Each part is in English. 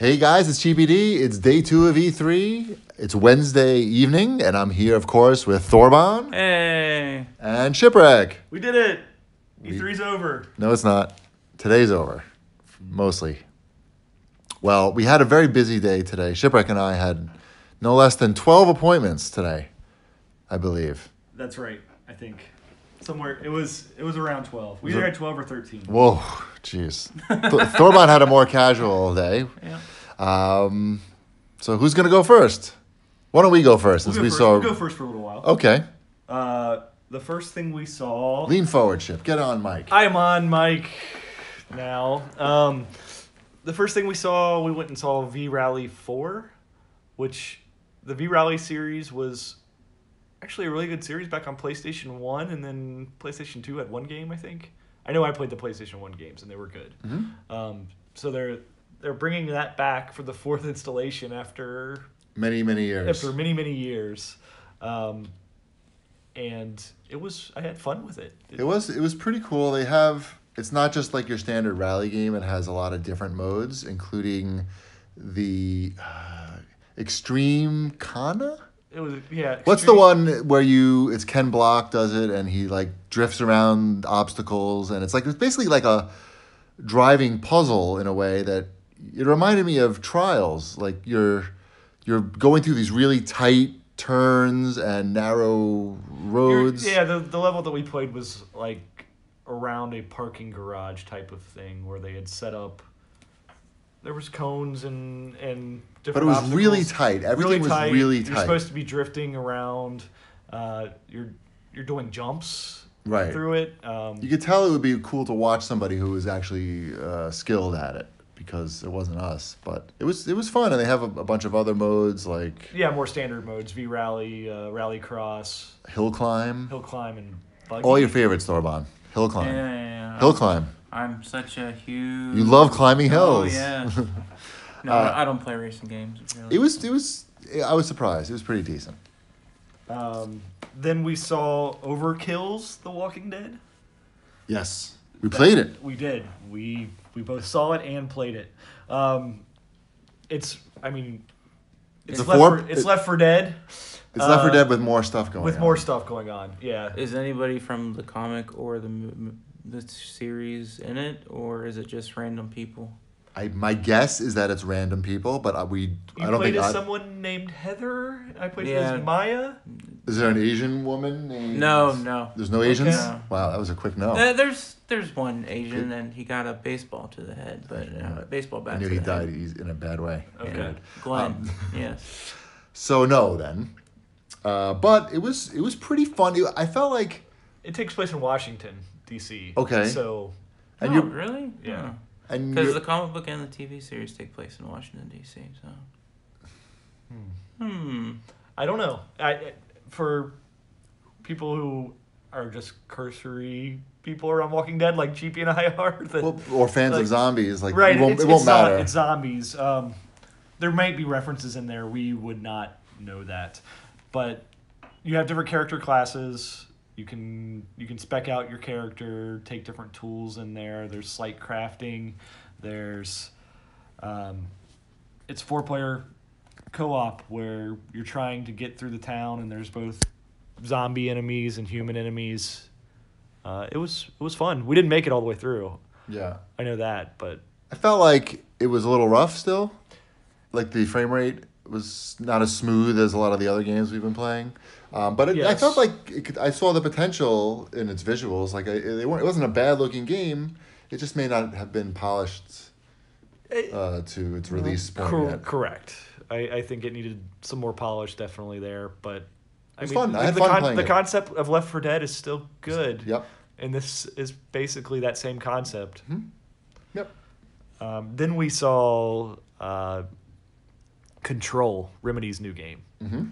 Hey guys, it's GPD. It's day 2 of E3. It's Wednesday evening, and I'm here, of course, with Thorban Hey. and Shipwreck. We did it. E3's over. No, it's not. Today's over, mostly. Well, we had a very busy day today. Shipwreck and I had no less than 12 appointments today, I believe. That's right. I think somewhere it was around 12. We either had 12 or 13. Whoa, jeez. Thorban had a more casual day. Yeah. So who's going to go first? Why don't we go first? We'll go first for a little while. Okay. The first thing we saw. Lean forward, Ship. Get on mic. I am on mic now. The first thing we saw, we went and saw V-Rally 4, which the V-Rally series was actually a really good series back on PlayStation 1, and then PlayStation 2 had one game, I think. I know I played the PlayStation 1 games, and they were good. Mm-hmm. So they're bringing that back for the 4th installation after many years. After many years. And I had fun with it. It was pretty cool. It's not just like your standard rally game. It has a lot of different modes, including the Extreme Kana? It was, yeah. What's the one where it's Ken Block does it, and he like drifts around obstacles, and it's basically like a driving puzzle in a way that it reminded me of Trials. Like you're going through these really tight turns and narrow roads. The level that we played was like around a parking garage type of thing where they had set up. There was cones and different. But it was obstacles. really tight. Everything was really tight. You're supposed to be drifting around. You're doing jumps through it. You could tell it would be cool to watch somebody who was actually skilled at it, because it wasn't us. But it was fun, and they have a bunch of other modes like more standard modes: V-Rally, Rallycross, Hill Climb, and Buggy. All your favorites, Thorban. Hill Climb. Yeah. Hill Climb. I'm such a huge... You love climbing hills. Oh, yeah. No, I don't play racing games. Really. It was. I was surprised. It was pretty decent. Then we saw Overkill's The Walking Dead. Yes, we played it. We did. We both saw it and played it. It's Left 4 Dead. It's Left 4 Dead with more stuff going on. With more stuff going on, yeah. Is anybody from the comic or the series in it, or is it just random people? My guess is that it's random people, but I don't think... You played as someone named Heather? I played as Maya? Is there an Asian woman named... No. There's no Asians? Okay. Wow, that was a quick no. There's one Asian, and he got a baseball to the head, but a baseball bat. I knew he died. He's in a bad way. Okay. Yeah. Glenn, yes. So no, then. But it was pretty fun. I felt like... It takes place in Washington, D.C. Okay. So... And really? Yeah. Because the comic book and the TV series take place in Washington, D.C., so... I don't know. For people who are just cursory people around Walking Dead, like GP and I are... or fans of zombies. Like, right, it won't matter. It's zombies. There might be references in there. We would not know that. But you have different character classes. You can spec out your character, take different tools in there. There's slight crafting. There's it's 4-player co-op where you're trying to get through the town, and there's both zombie enemies and human enemies. It was fun. We didn't make it all the way through. Yeah. I know that, but I felt like it was a little rough still. Like the frame rate was not as smooth as a lot of the other games we've been playing. But yes. I felt like I saw the potential in its visuals. Like it wasn't a bad looking game. It just may not have been polished to its release point yet. Correct. I think it needed some more polish definitely there, but it was fun. I had fun playing the it. concept of Left 4 Dead is still good. Yep. And this is basically that same concept. Mm-hmm. Yep. Then we saw Control, Remedy's new game. Mm-hmm.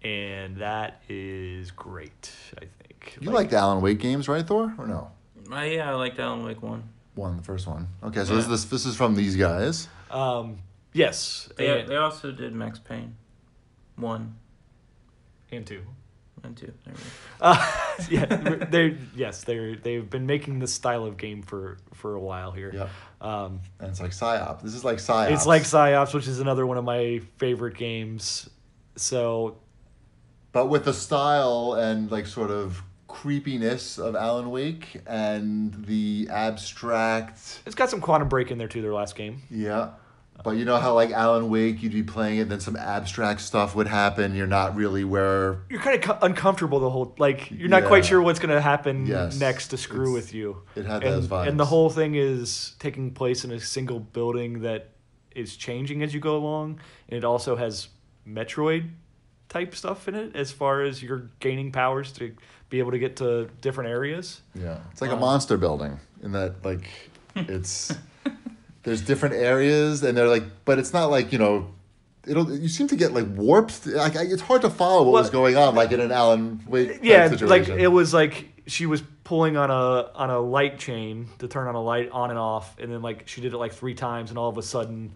And that is great, I think. You liked Alan Wake games, right, Thor? Or no? Yeah, I liked Alan Wake 1. The first one. Okay, so this is from these guys. Yes. They also did Max Payne 1. And 2. and 2. There you Yeah, they've been making this style of game for a while here. Yeah. And it's like PsyOps. This is like PsyOps. It's like PsyOps, which is another one of my favorite games. So, but with the style and like sort of creepiness of Alan Wake and the abstract. it's got some Quantum Break in there too. Their last game. Yeah. But you know how like Alan Wake, you'd be playing it, then some abstract stuff would happen. You're not really where You're kind of uncomfortable the whole you're not quite sure what's going to happen Yes. next to screw with you. It had those vibes. And the whole thing is taking place in a single building that is changing as you go along, and it also has Metroid type stuff in it as far as you're gaining powers to be able to get to different areas. Yeah, it's like a monster building in that like it's there's different areas and they're like, but it's not like you seem to get like warped. Like it's hard to follow what was going on like in an Alan Wake type situation. Like it was like she was pulling on a light chain to turn on a light on and off, and then like she did it like 3 times, and all of a sudden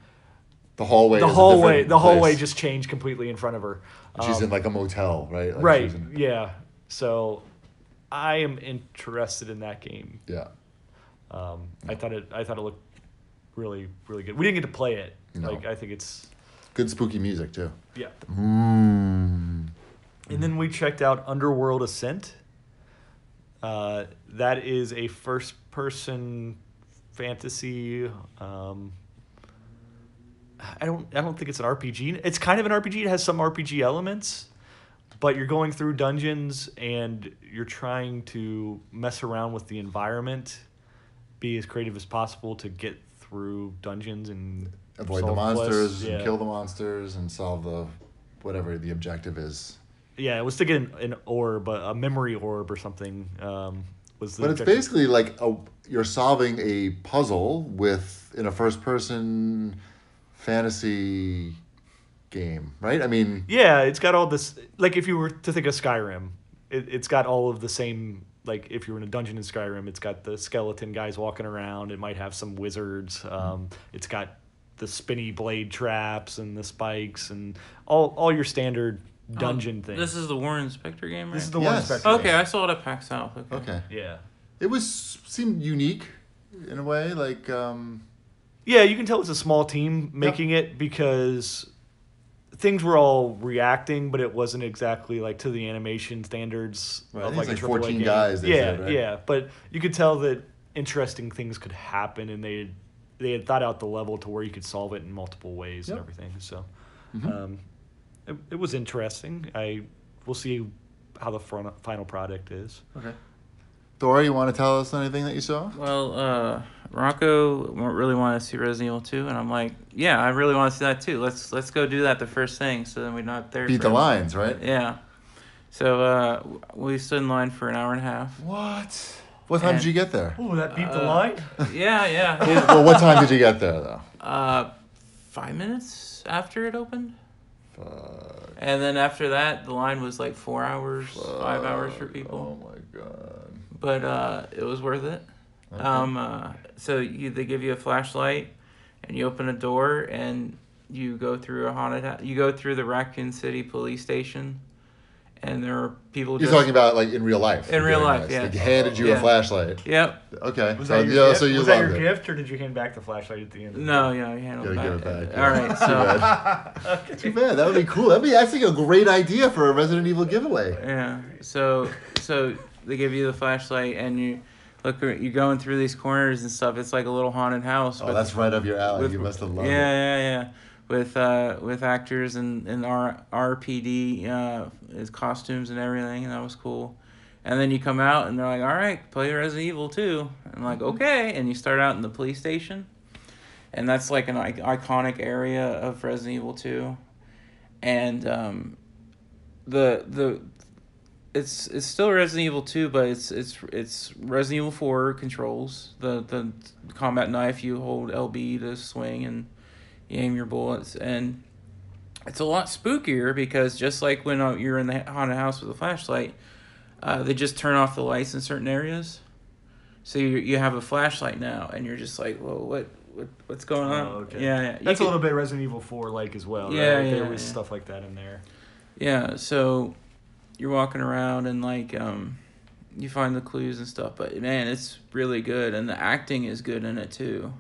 the hallway just changed completely in front of her. She's in like a motel, right? Like Right. Yeah. So I am interested in that game. Yeah. I thought it looked really, really good. We didn't get to play it. No. Like I think it's Good spooky music too. yeah. Mm. And then we checked out Underworld Ascent. That is a first-person fantasy. I don't think it's an RPG. It's kind of an RPG. It has some RPG elements, but you're going through dungeons and you're trying to mess around with the environment, be as creative as possible to get through dungeons and Avoid the solve monsters, quests. and kill the monsters, and solve the whatever the objective is. Yeah, it was to get an orb, a memory orb or something. Was the But it's objective. basically like you're solving a puzzle in a first-person fantasy game, right? I mean, Yeah, it's got all this. Like if you were to think of Skyrim, it's got all of the same. Like if you're in a dungeon in Skyrim, it's got the skeleton guys walking around. It might have some wizards. It's got the spinny blade traps and the spikes and all your standard dungeon things. This is the Warren Spector game, right? This is the Yes. one Spectre. Okay, I saw it at PAX South. okay. Yeah. It seemed unique in a way, like Yeah, you can tell it's a small team making it because things were all reacting, but it wasn't exactly like to the animation standards Right, I of think like it's a like AAA 14 game. guys, they Yeah, said, right? yeah, but you could tell that interesting things could happen, and they had thought out the level to where you could solve it in multiple ways and everything. So, it was interesting. We'll see how the final product is. okay. Thor, you want to tell us anything that you saw? Well, Rocco really wanted to see Resident Evil 2, and I'm like, yeah, I really want to see that too. Let's go do that the first thing, so then we're not there. Beat the lines, right? Yeah. So we stood in line for an hour and a half. What? What time did you get there? Oh, that beat the line? Yeah. Well, what time did you get there though? 5 minutes after it opened. Fuck. And then after that, the line was like 4 hours, 5 hours for people. Oh my god. But it was worth it. Okay. So they give you a flashlight, and you open a door, and you go through a haunted house. You go through the Raccoon City police station, and there are people. You're talking about like in real life. In real life, yeah. Like handed you a flashlight. Yep. Okay. Was that your gift? So you was that loved your it. gift, or did you hand back the flashlight at the end? No, you handle Gotta it give it back. All right, so Too bad. That would be cool. That'd be actually a great idea for a Resident Evil giveaway. yeah, so they give you the flashlight, and you're going through these corners and stuff. It's like a little haunted house. Oh, that's right up your alley. You must have loved it. Yeah. With actors and RPD his costumes and everything, and that was cool. And then you come out and they're like, all right, play Resident Evil 2. And I'm like, okay. And you start out in the police station, and that's like an iconic area of Resident Evil 2. And it's still Resident Evil 2, but it's Resident Evil 4 controls. The combat knife, you hold LB to swing and you aim your bullets, and it's a lot spookier because just like when you're in the haunted house with a flashlight, they just turn off the lights in certain areas. So you have a flashlight now, and you're just like, whoa, what's going on? Oh, okay. Yeah. That's a little bit Resident Evil 4 like as well. Yeah, right? yeah, There was yeah. stuff like that in there. Yeah, so you're walking around and like you find the clues and stuff. But man, it's really good, and the acting is good in it too.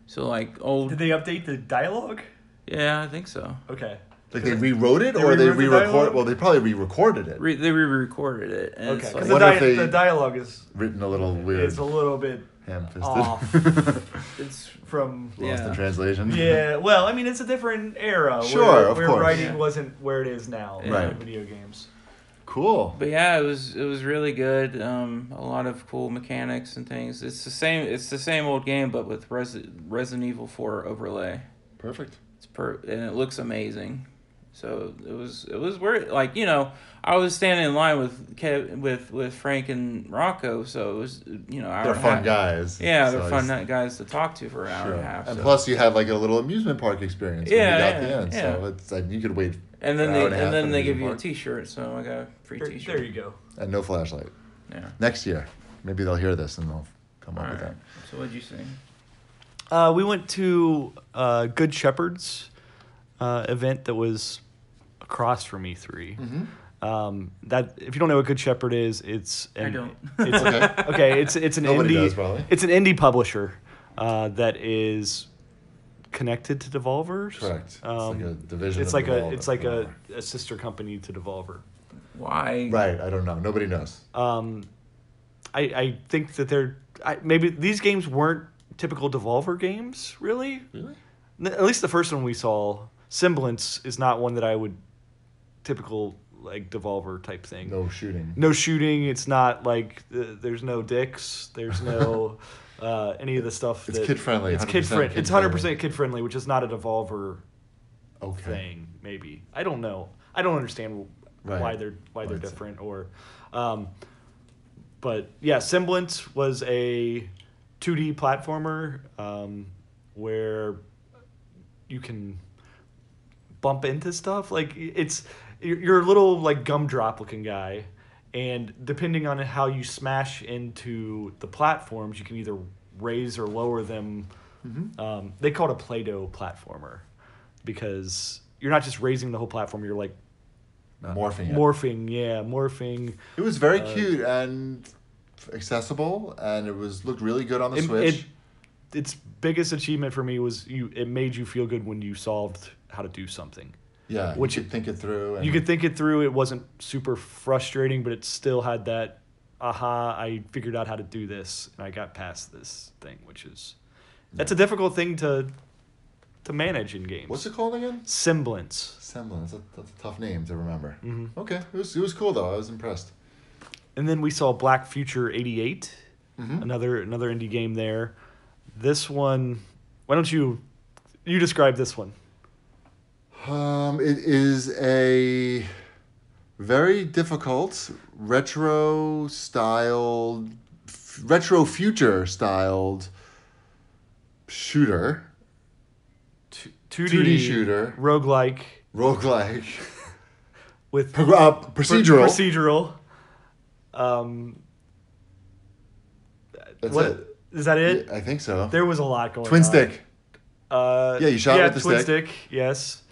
So like old. Did they update the dialogue? Yeah, I think so. Okay. Like they rewrote it, They or they rewrote the re-recorded? dialogue? Well, they probably re-recorded it. They re-recorded it. And Okay, it's because like, What if they- the dialogue is Written a little weird, it's a little bit ham-fisted. off it's from. Lost in Yeah. translation. Yeah, well, I mean, it's a different era. Sure, where, of where course. writing Yeah. wasn't where it is now. Right. In video games. Cool. But yeah, it was really good. A lot of cool mechanics and things. It's the same old game, but with Resident Evil 4 overlay. Perfect. And it looks amazing. So it was worth, like, you know, I was standing in line with Frank and Rocco, so it was, you know, They're fun guys. Yeah, So they're it's- fun guys to talk to for an hour Sure. and a half. And so. plus, you had like a little amusement park experience when Yeah, you got yeah, the end. yeah. So it's like you could wait. And then an hour they and a half at give amusement you a park. T-shirt, so I got a free T-shirt. There you go. And no flashlight. Yeah. Next year, maybe they'll hear this and they'll come All up with right. that. So what'd you say? We went to Good Shepherd's event that was across from E3. Mm-hmm. That if you don't know what Good Shepherd is, it's I don't. It's Okay. okay. It's an Nobody indie. does, probably. It's an indie publisher that is connected to Devolver's. Correct. It's like a division. It's of like Devolver. it's like a sister company to Devolver. Why? Right. I don't know. Nobody knows. I think that maybe these games weren't typical Devolver games, really. Really? At least the first one we saw, Semblance, is not one that I would typical like Devolver type thing. No shooting. No shooting. It's not like there's no dicks. There's no any of the stuff. It's that, kid friendly. It's kid friendly. It's 100% kid friendly, which is not a Devolver Okay. thing. Maybe I don't know. I don't understand Right. why they're it's- different or. But yeah, Semblance was a 2D platformer where you can bump into stuff. Like you're a little like gumdrop looking guy, and depending on how you smash into the platforms, you can either raise or lower them. Mm-hmm. They call it a Play-Doh platformer because you're not just raising the whole platform. You're like Morphing it. morphing. It was very cute and accessible, and looked really good on the Switch. Its biggest achievement for me was it made you feel good when you solved how to do something. Yeah, Which you could think it through. And You could think it through. It wasn't super frustrating, but it still had that, I figured out how to do this, and I got past this thing, that's a difficult thing to manage in games. What's it called again? Semblance. Semblance. That's a tough name to remember. Mm-hmm. Okay, it was cool though. I was impressed. And then we saw Black Future 88, Mm-hmm. another indie game there. This one, why don't you describe this one? It is a very difficult retro future styled shooter. 2D shooter. roguelike Roguelike. with Procedural. procedural. That's what it. is that? It? Yeah, I think so. There was a lot going on. Twin stick. Yeah, you shot with the twin stick. Yes.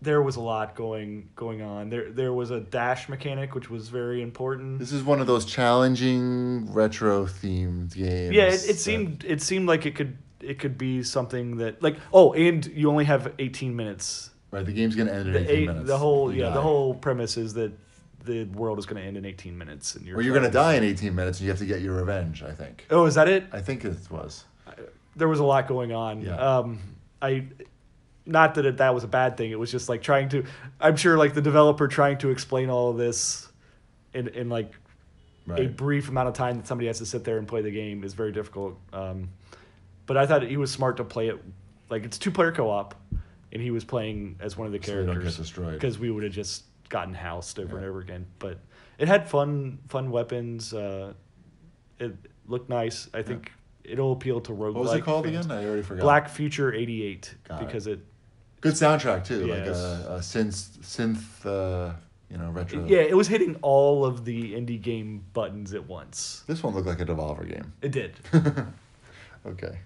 There was a lot going on. There was a dash mechanic, which was very important. This is one of those challenging retro themed games. Yeah, it seemed like it could be something that like and you only have 18 minutes. Right, the game's gonna end in 18 minutes. The whole You die. the whole premise is that the world is going to end in 18 minutes, and Or you're gonna die in 18 minutes, and you have to get your revenge. I think. Oh, is that it? I think it was. There was a lot going on. Yeah. Not that that was a bad thing. It was just like I'm sure like the developer trying to explain all of this in like a Right. brief amount of time that somebody has to sit there and play the game is very difficult. But I thought he was smart to play it like it's 2-player co-op, and he was playing as one of the So they don't characters get destroyed. because we would have just gotten housed over and over again. But it had fun weapons. It looked nice. I think it'll appeal to roguelike. What was it called fans. again? I already forgot. Black Future 88 Got it. because it. Good soundtrack too, like Yes. a synth, retro. Yeah, it was hitting all of the indie game buttons at once. This one looked like a Devolver game. It did. Okay.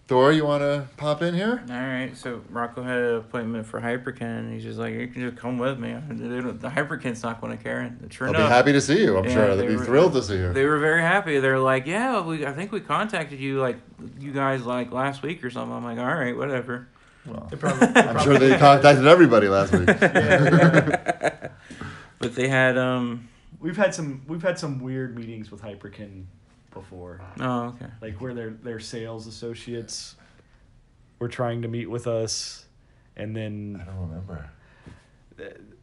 Thor, you want to pop in here? All right, so Rocco had an appointment for Hyperkin, and he's just like, you can just come with me. The Hyperkin's not going to care. And sure I'll be enough, happy to see you. I'm sure they they'd be were- thrilled to see you. They were very happy. They're like, yeah, I think we contacted you, like, you guys, like, last week or something. I'm like, all right, whatever. Well, They I'm sure they contacted everybody last week. Yeah. But they had, We've had some weird meetings with Hyperkin before, oh, okay. like where their sales associates were trying to meet with us, and I then don't remember.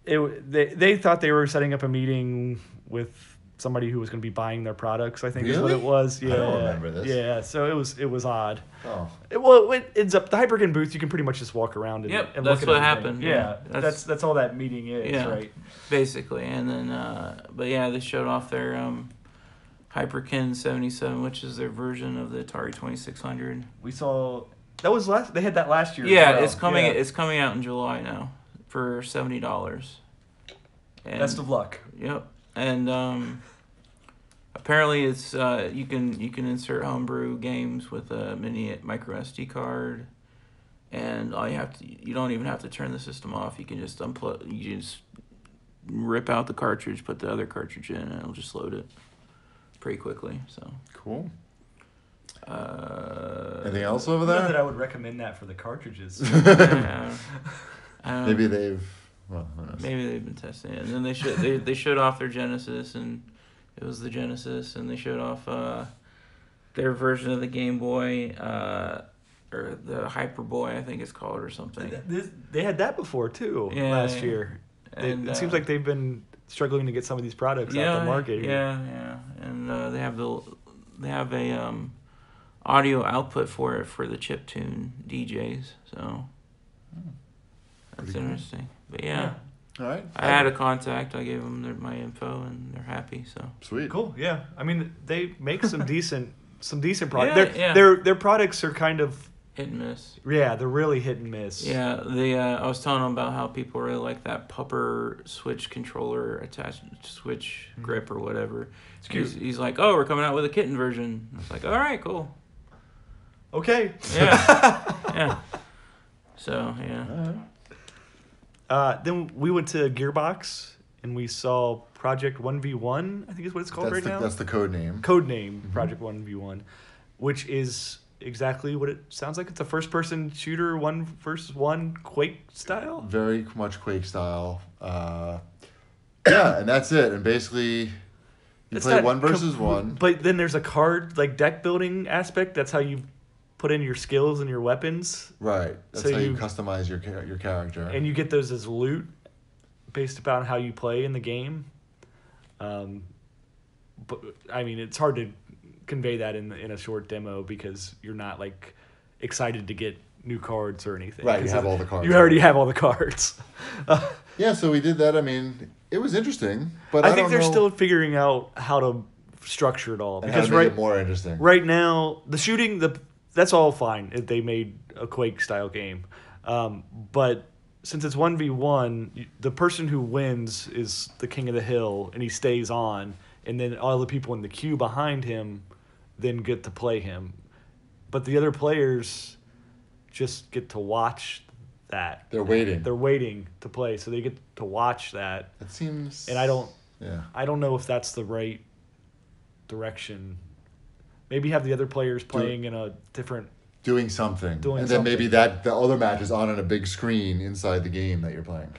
they thought they were setting up a meeting with somebody who was going to be buying their products. I think is what Really? it was. Yeah, I don't remember this. Yeah, so it was odd. Oh. It ends up the Hyperkin booth. You can pretty much just walk around and, Yep, and that's look at what everything. happened. Yeah, Yeah, that's all that meeting is, Yeah. right? Basically. And then, but yeah, they showed off their Hyperkin 77, which is their version of the Atari 2600. We saw that was last. They had that last year. Yeah, as well. it's coming. Yeah. It's coming out in July now for $70. And, Best of luck. Yep, and apparently it's you can insert homebrew games with a mini micro SD card, and you don't even have to turn the system off. You can just unplug. You just rip out the cartridge, put the other cartridge in, and it'll just load it pretty quickly. So Cool. Anything else over Not that there? I would recommend that for the cartridges. yeah, Maybe they've. Well, who knows? maybe they've been testing it, and then they showed off their Genesis, and it was the Genesis, and they showed off their version of the Game Boy, or the Hyper Boy, I think it's called, or something. They had that before too last year. And, It seems like they've been struggling to get some of these products out the market. Here. Yeah, and they have a audio output for it for the chiptune DJs, so that's Pretty cool. interesting. But yeah. All right. I had a contact. I gave them my info, and they're happy. So Sweet. Cool. Yeah. I mean, they make some decent products. Yeah, Their products are kind of hit and miss. they're really hit and miss. Yeah, I was telling them about how people really like that pupper switch controller attached switch grip or whatever. It's cute. He's like, oh, we're coming out with a kitten version. I was like, all right, cool. Okay. Yeah, yeah. So yeah. All right. Then we went to Gearbox and we saw Project 1v1, I think is what it's called right now. That's the code name. Code name, Project 1v1, which is exactly what it sounds like. It's a first-person shooter, 1v1 Quake style. Very much Quake style. Yeah, and that's it. And basically, you It's play not one versus one. But then there's a card, like deck building aspect. That's how you put in your skills and your weapons. Right. That's So how you you- customize your character. And you get those as loot based upon how you play in the game. But I mean, it's hard to convey that in a short demo because you're not like excited to get new cards or anything. Right, you 'Cause have all the cards. You already have all the cards. Yeah, so we did that. I mean, it was interesting, but I I think don't they're know still figuring out how to structure it all and how because to make it more interesting. right now the shooting that's all fine. They made a Quake style game, but since it's 1v1, the person who wins is the king of the hill, and he stays on, and then all the people in the queue behind him then get to play him, but the other players just get to watch that. They're waiting. They're waiting to play, so they get to watch that. It seems. And I don't Yeah. know if that's the right direction. Maybe have the other players playing in a different. Doing something. Doing and then maybe something. the other match is on a big screen inside the game that you're playing.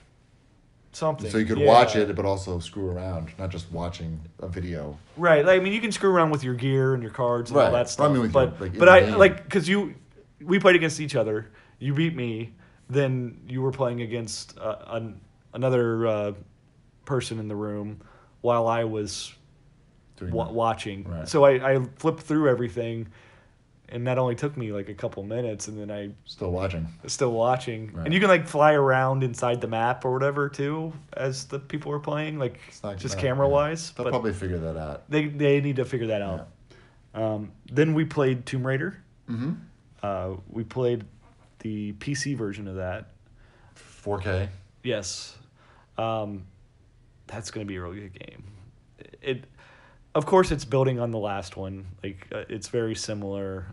Something. So you could Yeah. watch it, but also screw around, not just watching a video. Right. Like, I mean, you can screw around with your gear and your cards and all Right. that stuff. I mean, with but your, like, in but the I game. like because we played against each other. You beat me. Then you were playing against another person in the room while I was Doing watching. Right. So I flipped through everything, and that only took me like a couple minutes, and then I Still watching. was still watching. Right. And you can like fly around inside the map or whatever too as the people are playing, like It's not just bad, camera yeah. wise. They'll But probably figure that out. they need to figure that out. Then we played Tomb Raider. Mm-hmm. We played the PC version of that. 4K. Yes. That's going to be a really good game. Of course, it's building on the last one. Like it's very similar.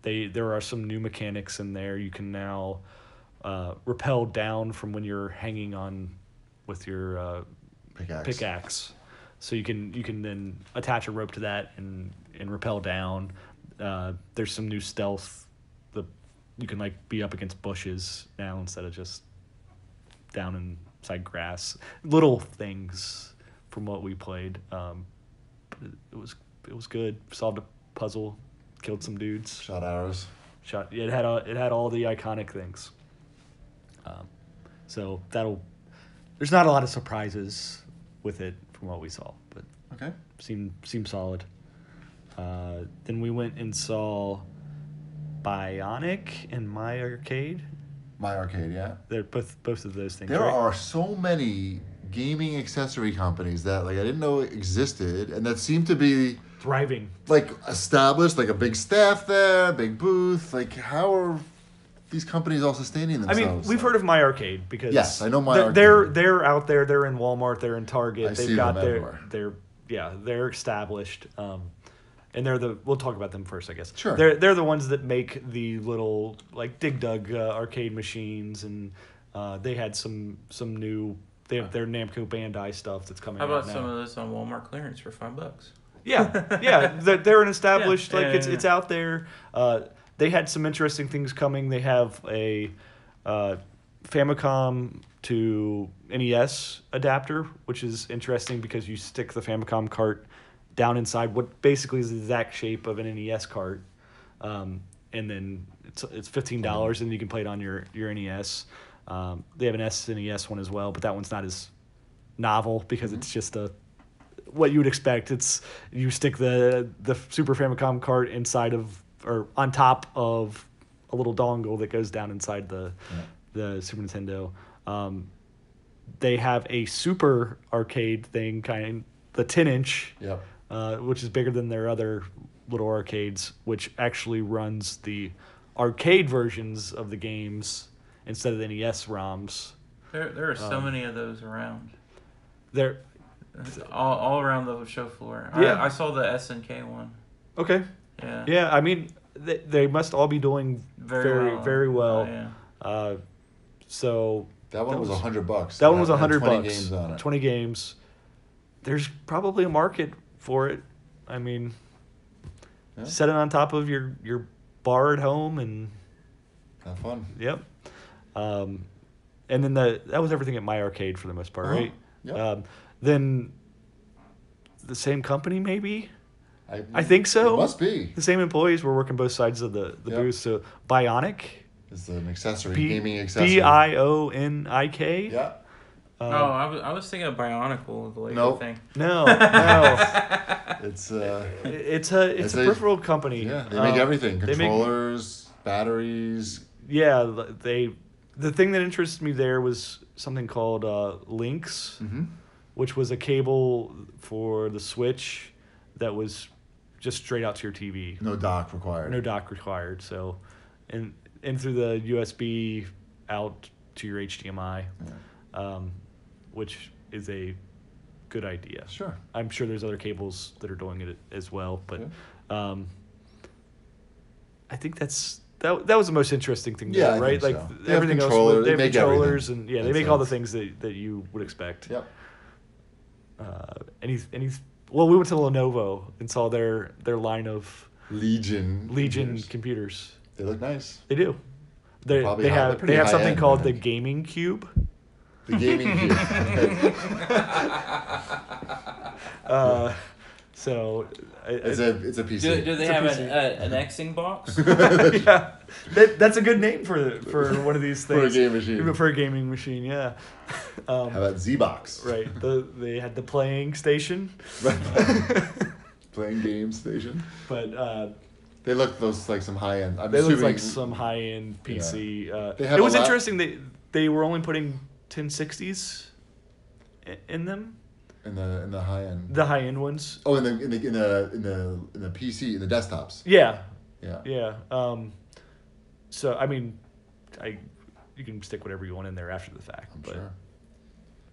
there are some new mechanics in there. You can now rappel down from when you're hanging on with your pickaxe. So you can then attach a rope to that and rappel down. There's some new stealth. You can like be up against bushes now instead of just down inside grass. Little things from what we played. But it was good. Solved a puzzle, killed some dudes. Shot arrows. It had all the iconic things. So there's not a lot of surprises with it from what we saw, but okay, seemed solid. Then we went and saw Bionic and My Arcade. My Arcade, yeah. They're both of those things. There right? are so many gaming accessory companies that like I didn't know existed, and that seem to be thriving, like established, like a big staff there, big booth. Like, how are these companies all sustaining themselves? I mean, we've heard of My Arcade because yes, I know My Arcade. They're out there. They're in Walmart. They're in Target. They've got they're established. And we'll talk about them first, I guess. Sure. They're the ones that make the little like Dig Dug arcade machines, and they had some new. They have their Namco Bandai stuff that's coming. How about out now. some of this on Walmart clearance for $5? Yeah. They're an established it's Yeah. out there. They had some interesting things coming. They have a Famicom to NES adapter, which is interesting because you stick the Famicom cart down inside what basically is the exact shape of an NES cart, and then it's $15 and you can play it on your NES. They have an SNES one as well, but that one's not as novel because it's just what you would expect. It's you stick the Super Famicom cart inside of or on top of a little dongle that goes down inside the Super Nintendo. They have a Super Arcade thing, the 10-inch. Yep. Which is bigger than their other little arcades, which actually runs the arcade versions of the games instead of the NES ROMs. There are so many of those around. They're all around the show floor. Yeah. I saw the SNK one. okay. Yeah. Yeah, I mean, they must all be doing very well. Yeah. So That one was $100. that one was $100. 20 games on it. 20 games. There's probably a market for it. I mean, set it on top of your bar at home and have fun. Yep. And then that was everything at My Arcade for the most part, right? Yep. Then the same company, maybe? I think so. It must be. The same employees were working both sides of the booth. So Bionic. It's an accessory, gaming accessory. Bionik. Yeah. I was thinking of Bionicle, the Lego thing. No. It's a peripheral company. Yeah, they make everything. Controllers, batteries. Yeah, the thing that interested me there was something called Lynx, which was a cable for the Switch that was just straight out to your TV. No dock required. So, and through the USB out to your HDMI. Yeah. Which is a good idea. Sure. I'm sure there's other cables that are doing it as well, but I think that was the most interesting thing there, right? Like so. everything else, they make controllers everything. and they make all the things that you would expect. Yep. Well, we went to Lenovo and saw their line of Legion computers. They look nice. They do. They have something called the Gaming Cube. The Gaming Cube. So it's a PC. Do they have an Xing box? Yeah, that's a good name for one of these things. For a game machine. For a gaming machine, yeah. How about Z-Box? Right. They had the playing station. Playing game station. But they look like some high end. They look like some high end PC. Yeah. It was interesting. They were only putting 1060s in them. In the high end. The high end ones. Oh, in the PC, in the desktops. Yeah. Yeah. Yeah. So I mean, you can stick whatever you want in there after the fact. I'm sure.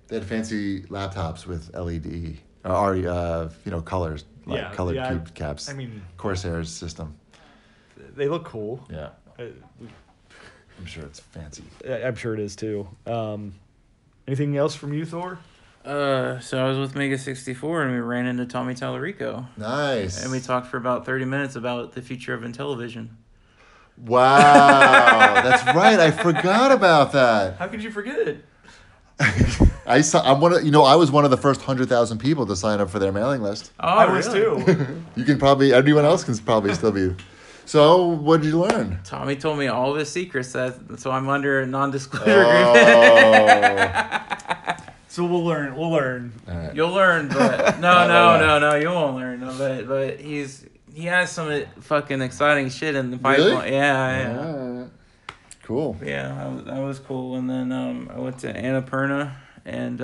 They had fancy laptops with LED or colors, like colored cube caps. I mean, Corsair's system. they look cool. Yeah. I'm sure it's fancy. I'm sure it is too. Anything else from you, Thor? So I was with Mega 64 and we ran into Tommy Tallarico. Nice. And we talked for about 30 minutes about the future of Intellivision. Wow. That's right. I forgot about that. How could you forget it? I was one of the first 100,000 people to sign up for their mailing list. Oh, I was too. You can probably, anyone else can probably still be. So, what did you learn? Tommy told me all of his secrets, so I'm under a non-disclosure Oh. agreement. So we'll learn. All right. You'll learn, but no, you won't learn. No, but he has some fucking exciting shit in the pipeline. Really? Yeah. All right. Cool. Yeah, that was cool. And then I went to Annapurna and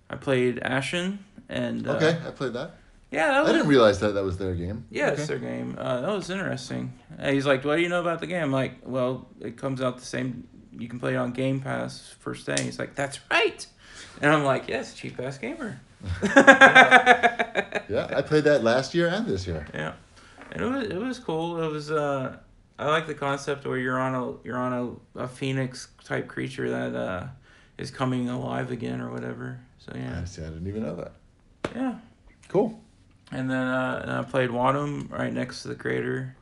I played Ashen and Okay, I played that. yeah, I didn't realize that was their game. yeah, Okay. it's their game. That was interesting. And he's like, "What do you know about the game?" I'm like, "Well, it comes out the same. You can play it on Game Pass first day." He's like, "That's right," and I'm like, "Yes, cheap ass gamer." Yeah, I played that last year and this year. Yeah, and it was cool. It was I like the concept where you're on a phoenix type creature that is coming alive again or whatever. So yeah, I didn't even know that. yeah. Cool. And then and I played Wadum right next to the creator.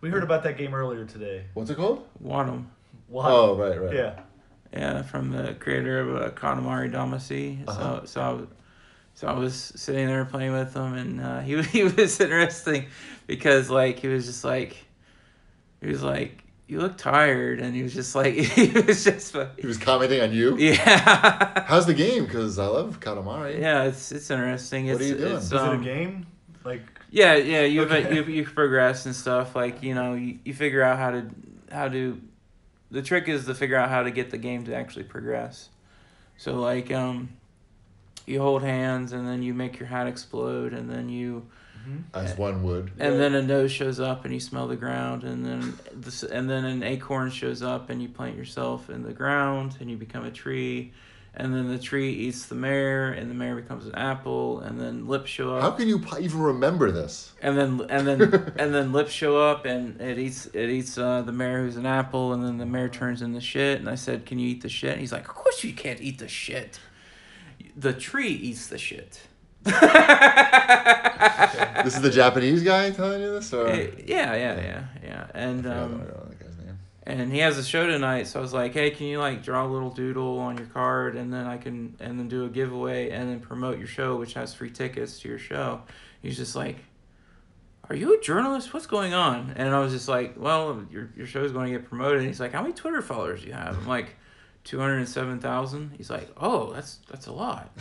We heard about that game earlier today. What's it called? Wadum. Wow. Oh, right. Yeah. Yeah, from the creator of Katamari Damacy. Uh-huh. So I was sitting there playing with him, and he was interesting because he was like, "You look tired," and he was just like, He was commenting on you? Yeah. How's the game? Because I love Katamari. Yeah, it's interesting. What are you doing? Is it a game? Like. Yeah, you progress and stuff. You figure out how to. The trick is to figure out how to get the game to actually progress. So you hold hands and then you make your hat explode and then you. As one would. And then a nose shows up and you smell the ground and then an acorn shows up and you plant yourself in the ground and you become a tree. And then the tree eats the mare, and the mare becomes an apple, and then lips show up. How can you even remember this? And then lips show up, and it eats the mare who's an apple, and then the mare turns into shit. And I said, "Can you eat the shit?" And he's like, "Of course you can't eat the shit. The tree eats the shit." This is the Japanese guy telling you this, or? Yeah. And I don't know the guy's name. and he has a show tonight, so I was like, "Hey, can you draw a little doodle on your card, and then do a giveaway, and then promote your show, which has free tickets to your show?" He's just like, "Are you a journalist? What's going on?" And I was just like, "Well, your show's going to get promoted." And he's like, "How many Twitter followers do you have?" I'm like, 207,000. He's like, "Oh, that's a lot."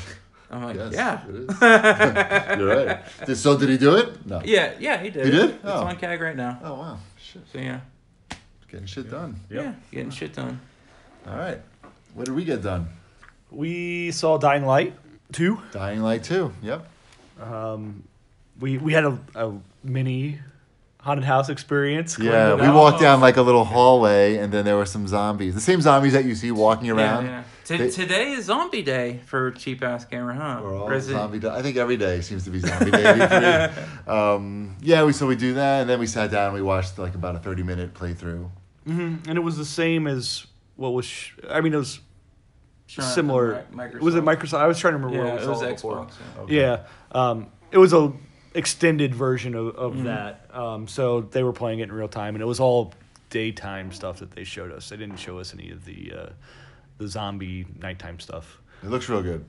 I'm like, Yes, "Yeah, it is." You're right. So did he do it? No. yeah, he did. He did? It's Oh. on CAG right now. Oh wow, shit, So yeah, getting shit done. Yep. yeah, getting shit done. All right, what did we get done? We saw Dying Light 2. Dying Light 2. Yep. We had a mini haunted house experience. Yeah, we walked down like a little hallway, and then there were some zombies. The same zombies that you see walking around. Yeah. Today is Zombie Day for Cheap Ass Gamer, huh? We're all Resident- zombie day. I think every day seems to be zombie day. Yeah, we do that, and then we sat down and we watched about a 30-minute playthrough. And it was the same as what was. It was Sure, similar. Microsoft. Was it Microsoft? I was trying to remember Yeah, what it we was saw Xbox. before. Yeah. Yeah, it was a extended version of that. So they were playing it in real time, and it was all daytime stuff that they showed us. They didn't show us any of the zombie nighttime stuff. It looks real good.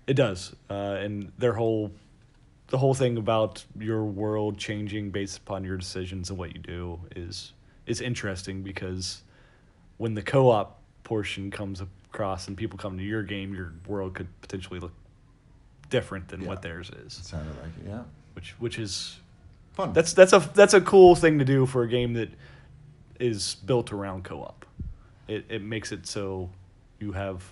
It does, and the whole thing about your world changing based upon your decisions and what you do is interesting, because when the co-op portion comes across and people come to your game, your world could potentially look different than what theirs It is. sounded like it, yeah. Which is Fun. that's a cool thing to do for a game that is built around co-op. It makes it so you have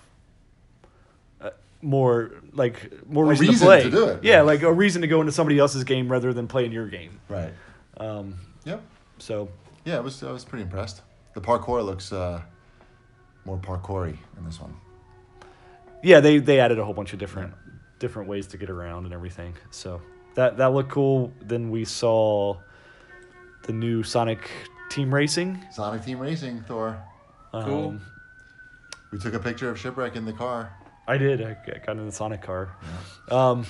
more reason to reason play. to do it. Yeah, like a reason to go into somebody else's game rather than playing your game. Right. Yep. So Yeah, I was pretty impressed. The parkour looks more parkoury in this one. yeah, they added a whole bunch of different ways to get around and everything. So that looked cool. Then we saw the new Sonic Team Racing. Sonic Team Racing, Thor. Cool. We took a picture of Shipwreck in the car. I did. I got in the Sonic car. Yeah.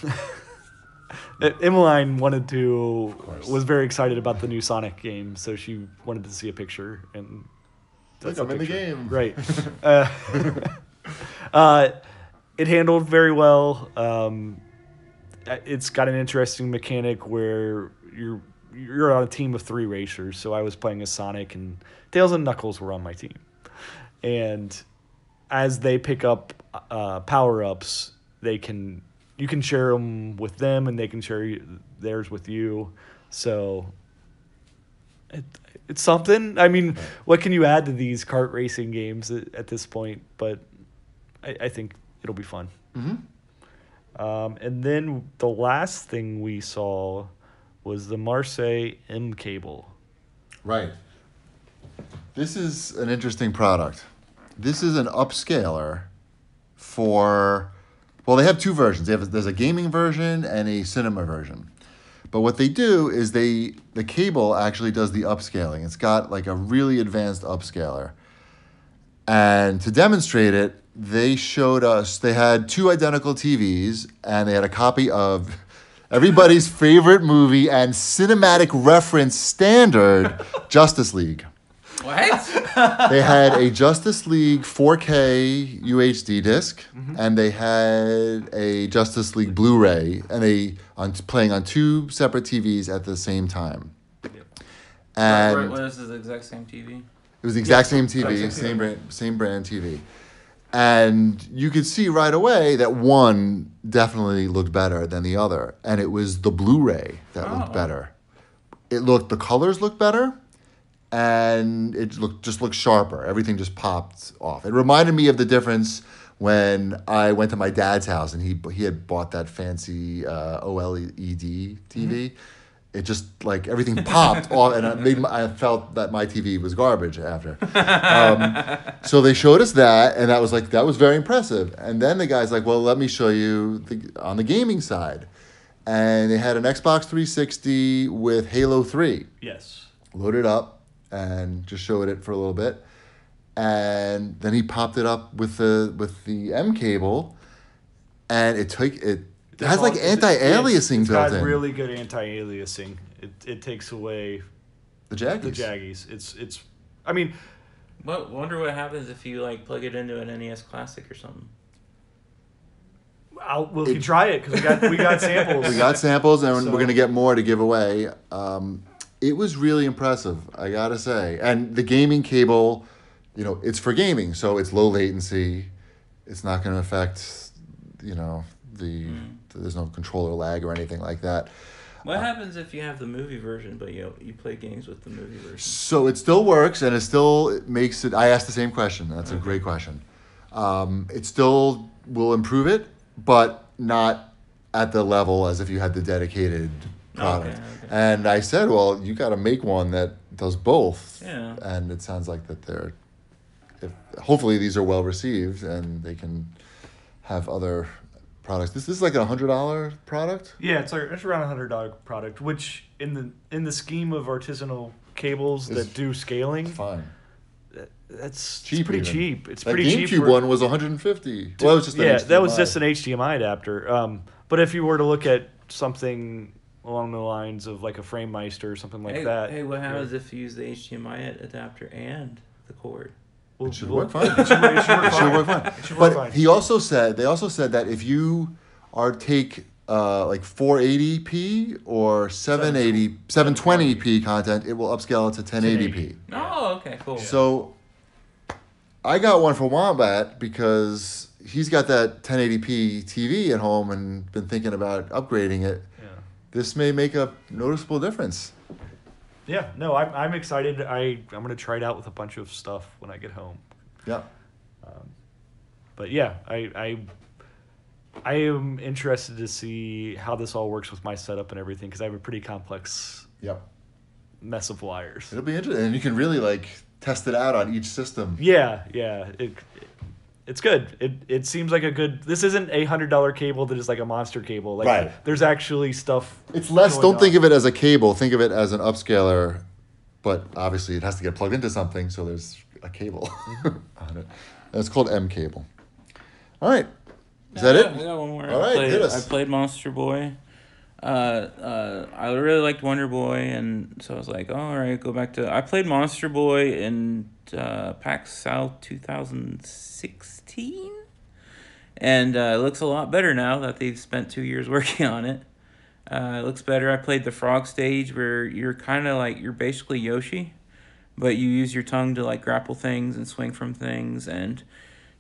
Emmeline was very excited about the new Sonic game, so she wanted to see a picture. And Look, I'm in the game. Right. It handled very well. It's got an interesting mechanic where you're on a team of 3 racers. So I was playing as Sonic, and Tails and Knuckles were on my team. And as they pick up power-ups, you can share them with them, and they can share theirs with you. So it's something. I mean, what can you add to these kart racing games at this point? But I think it'll be fun. Mm-hmm. And then the last thing we saw was the Marseille mCable. Right. This is an interesting product. This is an upscaler for... Well, they have 2 versions. There's a gaming version and a cinema version. But what they do is the cable actually does the upscaling. It's got like a really advanced upscaler. And to demonstrate it, they showed us, they had 2 identical TVs, and they had a copy of everybody's favorite movie and cinematic reference standard, Justice League. What? They had a Justice League 4K UHD disc, and they had a Justice League Blu-ray, and playing on 2 separate TVs at the same time. And Was it the exact same TV? it was the exact same TV, same brand TV. And you could see right away that one definitely looked better than the other, and it was the Blu-ray that looked better. The colors looked better. And it just looked sharper. Everything just popped off. It reminded me of the difference when I went to my dad's house and he had bought that fancy OLED TV. It just like everything popped off, and I felt that my TV was garbage after. So they showed us that, and that was very impressive. And then the guy's like, "Well, let me show you on the gaming side," and they had an Xbox 360 with Halo 3. Yes. Loaded up. And just showed it for a little bit, and then he popped it up with the mCable, and it has like anti-aliasing built in. It's got really good anti-aliasing. It takes away the jaggies. The jaggies. It's. I mean, wonder what happens if you like plug it into an NES Classic or something. We can try it because we got samples. We got samples, and we're gonna get more to give away. It was really impressive, I gotta say. And the gaming cable, it's for gaming, so it's low latency. It's not going to affect, there's no controller lag or anything like that. What happens if you have the movie version, but you play games with the movie version? So it still works, and it makes it. I asked the same question. That's a great question. It still will improve it, but not at the level as if you had the dedicated product. Okay. And I said, well, you got to make one that does both. Yeah. And it sounds like that hopefully these are well received and they can have other products. This is like a $100 product. Yeah, it's around $100 product, which in the scheme of artisanal cables that do scaling, fine. That's cheap. Pretty cheap. It's that pretty cheap. GameCube one was $150. Well, it was just that was just an HDMI adapter. But if you were to look at something along the lines of like a FrameMeister or something like that. Hey, what happens if you use the HDMI adapter and the cord? It should work fine. It should work fine. But they also said that if you take like 480p or 720p content, it will upscale it to 1080p. Oh, okay, cool. So I got one for Wombat because he's got that 1080p TV at home and been thinking about upgrading it. Yeah. This may make a noticeable difference. Yeah, no, I'm excited. I'm going to try it out with a bunch of stuff when I get home. Yeah. But yeah, I am interested to see how this all works with my setup and everything because I have a pretty complex mess of wires. It'll be interesting, and you can really test it out on each system. Yeah. It's good. It seems like a good. This isn't a $100 cable that is like a monster cable. Right. There's actually stuff. It's less. Don't think of it as a cable. Think of it as an upscaler but obviously it has to get plugged into something, so there's a cable on it. And it's called mCable. All right. Is that it? I got one more. All right, hit us. I played Monster Boy. I really liked Wonder Boy, and so I was like, all right, go back to. I played Monster Boy in PAX South 2016, and it looks a lot better now that they've spent 2 years working on it. It looks better. I played the frog stage where you're kind of like, you're basically Yoshi, but you use your tongue to like grapple things and swing from things, and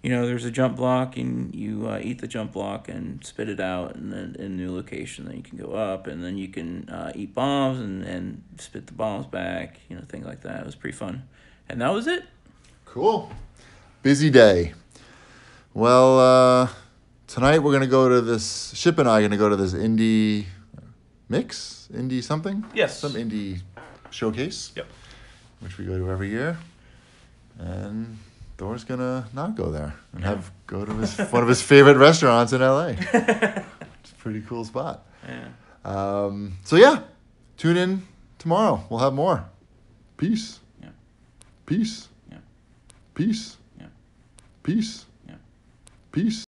there's a jump block, and you eat the jump block and spit it out, and then in a new location, then you can go up, and then you can eat bombs and spit the bombs back, things like that. It was pretty fun, and that was it. Cool. Busy day. Well, tonight we're gonna go to this. Ship and I are gonna go to this indie mix, indie something. Yes. Some indie showcase. Yep. Which we go to every year, and Thor's gonna not go there and go to one of his favorite restaurants in LA. It's a pretty cool spot. Yeah. So yeah, tune in tomorrow. We'll have more. Peace. Yeah. Peace. Yeah. Peace. Yeah. Peace. Yeah. Peace.